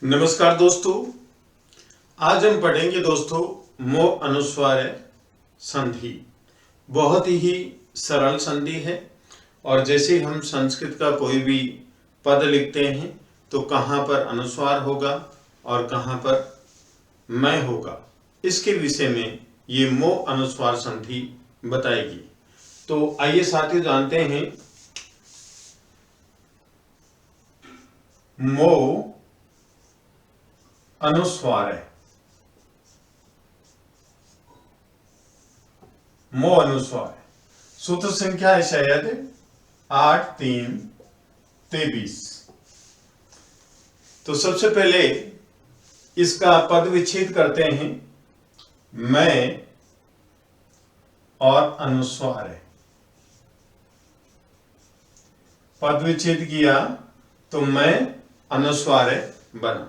नमस्कार दोस्तों, आज हम पढ़ेंगे दोस्तों मो अनुस्वार संधि। बहुत ही सरल संधि है और जैसे हम संस्कृत का कोई भी पद लिखते हैं तो कहाँ पर अनुस्वार होगा और कहाँ पर मैं होगा, इसके विषय में ये मो अनुस्वार संधि बताएगी। तो आइए साथियों जानते हैं मो अनुस्वार है। मो अनुस्वार सूत्र संख्या है शायद 8-3-23। तो सबसे पहले इसका पद विच्छेद करते हैं। मैं और अनुस्वार है, पद विच्छेद किया तो मैं अनुस्वार है बना।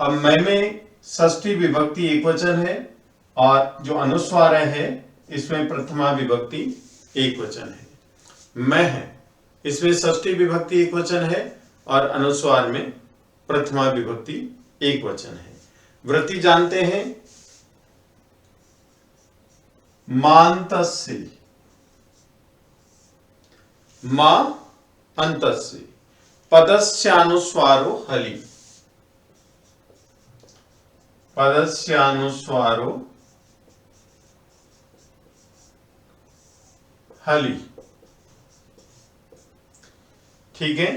अब मैं में षष्ठी विभक्ति एकवचन है और जो अनुस्वार है इसमें प्रथमा विभक्ति एकवचन है। मैं है इसमें षष्ठी विभक्ति एकवचन है और अनुस्वार में प्रथमा विभक्ति एकवचन है। वृत्ति जानते हैं मांतस्य मा अंतस्य पदस्यानुस्वारो हलि, पदस्यानुस्वारो हलि। ठीक है,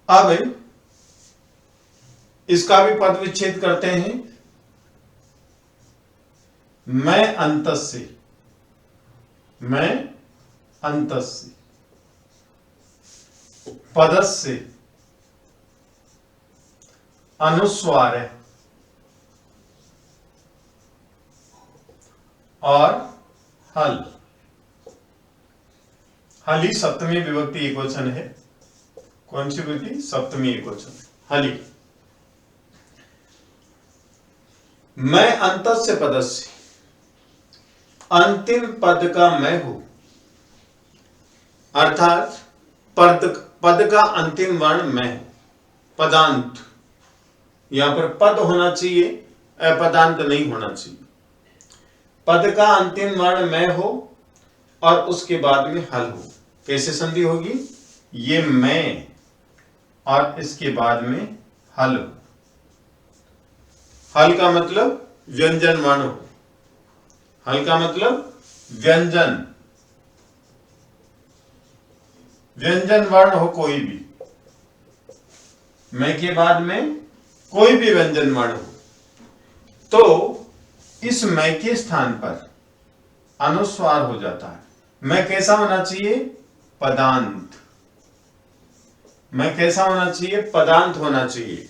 अब इसका भी पद विच्छेद करते हैं। मैं अंतस्य, मैं अंतस्य पदस्य अनुस्वार और हल। हली सप्तमी विभक्ति एकवचन है। कौन सी विभक्ति? सप्तमी एकवचन हली। मैं अंतस्य पदस्य, अंतिम पद का मैं हूं, अर्थात पद का अंतिम वर्ण मैं हूं। पदांत, यहां पर पद होना चाहिए, अपदांत नहीं होना चाहिए। पद का अंतिम वर्ण मैं हो और उसके बाद में हल हो। कैसे संधि होगी? ये मैं और इसके बाद में हल हो। हल का मतलब व्यंजन वर्ण हो। हल का मतलब व्यंजन वर्ण हो, कोई भी। मैं के बाद में कोई भी व्यंजन वर्ण हो तो इस मैं के स्थान पर अनुस्वार हो जाता है। मैं कैसा होना चाहिए? पदांत। मैं कैसा होना चाहिए? पदांत होना चाहिए।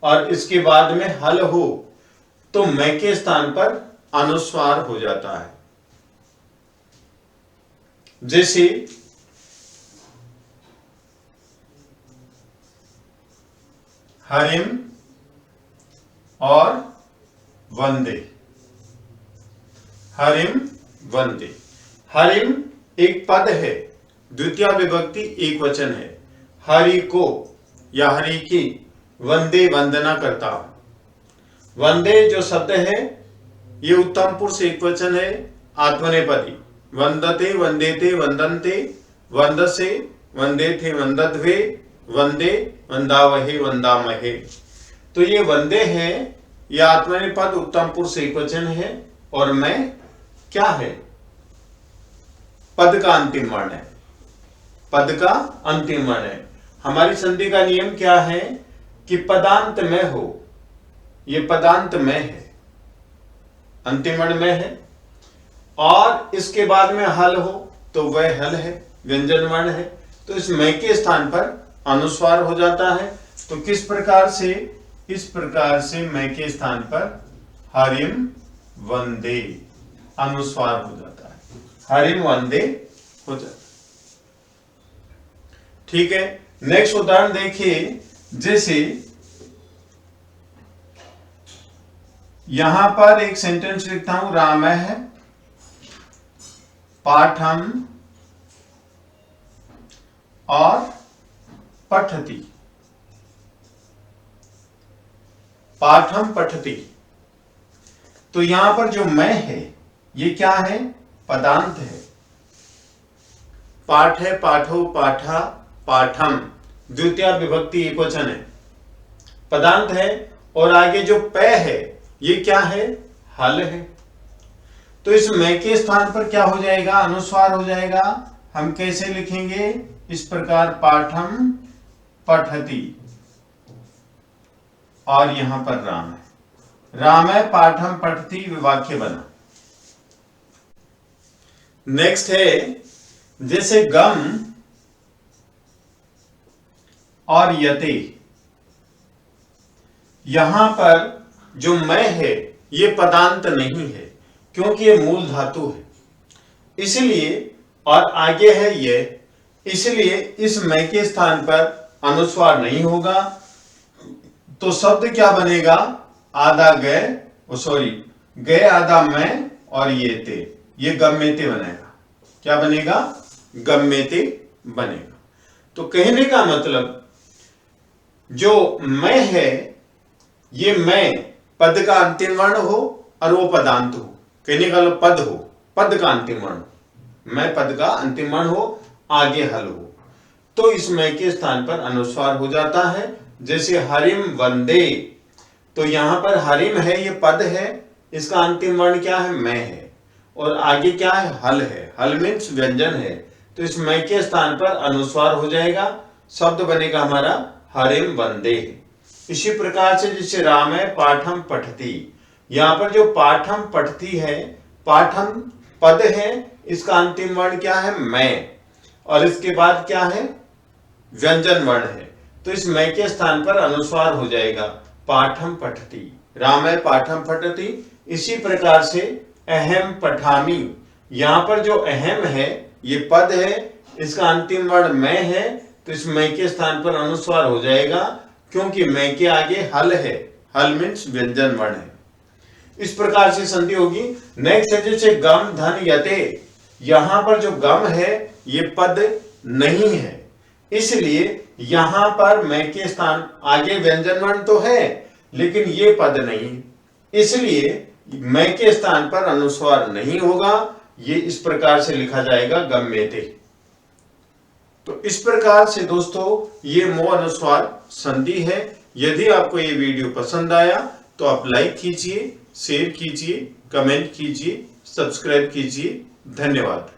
और इसके बाद में हल हो तो मैं के स्थान पर अनुस्वार हो जाता है। जैसे हरिम और वंदे। हरिम वंदे। हरिम एक पद है, द्वितीय विभक्ति एकवचन है। हरि को या हरि की वंदे वंदना करता हूं। वंदे जो शब्द है ये उत्तम पुरुष एकवचन है, आत्मनेपदी। वंदते वंदेते वंदन्ते वंदसे वंदेथे वंदध्वे वंदे वंदावहे वंदामहे। तो ये वंदे है, यह आत्मनेपद उत्तम पुरुष एकवचन है और मैं क्या है? पद का अंतिम वर्ण है। पद का अंतिम वर्ण है। हमारी संधि का नियम क्या है कि पदांत में हो, ये पदांत में है, अंतिम वर्ण में है और इसके बाद में हल हो तो वह हल है, व्यंजन वर्ण है। तो इस मैं के स्थान पर अनुस्वार हो जाता है। तो किस प्रकार से? इस प्रकार से मैं के स्थान पर हरिम वंदे अनुस्वार हो जाता है। हरिम वंदे हो जाता है। ठीक है, नेक्स्ट उदाहरण देखिए। जैसे यहां पर एक सेंटेंस लिखता हूं, रामः पाठम और पठति। पाठम पठति। तो यहां पर जो मैं है ये क्या है? पदांत है। पाठ है, पाठो, पाठा, पाठम, द्वितीय विभक्ति एकवचन है, पदांत है। और आगे जो पे है ये क्या है? हल है। तो इस मैं के स्थान पर क्या हो जाएगा? अनुस्वार हो जाएगा। हम कैसे लिखेंगे? इस प्रकार, पाठम पठति, और यहां पर राम है, राम है पाठम पठति, वाक्य बना। नेक्स्ट है जैसे गम और यते, यहां पर जो मैं है ये पदांत नहीं है क्योंकि ये मूल धातु है, इसलिए, और आगे है ये, इसलिए इस मैं के स्थान पर अनुस्वार नहीं होगा। तो शब्द क्या बनेगा? आधा गए, सॉरी, गए आधा मैं और ये ते, ये गम्मेते बनेगा। क्या बनेगा? गम्मेते बनेगा। तो कहने का मतलब जो मैं है ये मैं पद का अंतिम वर्ण हो और वो पदांत हो। कहने का मतलब पद हो, पद का अंतिम वर्ण, मैं पद का अंतिम वर्ण हो, आगे हल हो, तो इस मैं के स्थान पर अनुस्वार हो जाता है। जैसे हरिम वंदे, तो यहां पर हरिम है ये पद है, इसका अंतिम वर्ण क्या है? मैं है, और आगे क्या है? हल है। हल मीन्स व्यंजन है, तो इस मैं के स्थान पर अनुस्वार हो जाएगा, शब्द बनेगा हमारा हरिम वंदे। इसी प्रकार से जैसे राम है पाठम पठति, यहां पर जो पाठम पठति है, पाठम पद है, इसका अंतिम वर्ण क्या है? मैं, और इसके बाद क्या है? व्यंजन वर्ण है, तो इस मैं के स्थान पर अनुस्वार हो जाएगा, पाठम पठति। राम है पाठम पठति। इसी प्रकार से अहम पठामि, यहां पर जो अहम है ये पद है, इसका अंतिम वर्ण मैं है, तो इस मैं के स्थान पर अनुस्वार हो जाएगा क्योंकि मैं के आगे हल है, हल मीन्स व्यंजन वर्ण है। इस प्रकार से संधि होगी। नेक्स्ट है जैसे गम धन यते, यहां पर जो गम है ये पद नहीं है, इसलिए यहां पर मैं के स्थान आगे व्यंजन वर्ण तो है लेकिन ये पद नहीं, इसलिए मैं के स्थान पर अनुस्वार नहीं होगा। ये इस प्रकार से लिखा जाएगा गम्मेते। तो इस प्रकार से दोस्तों ये मो अनुस्वार संधि है। यदि आपको ये वीडियो पसंद आया तो आप लाइक कीजिए, शेयर कीजिए, कमेंट कीजिए, सब्सक्राइब कीजिए। धन्यवाद।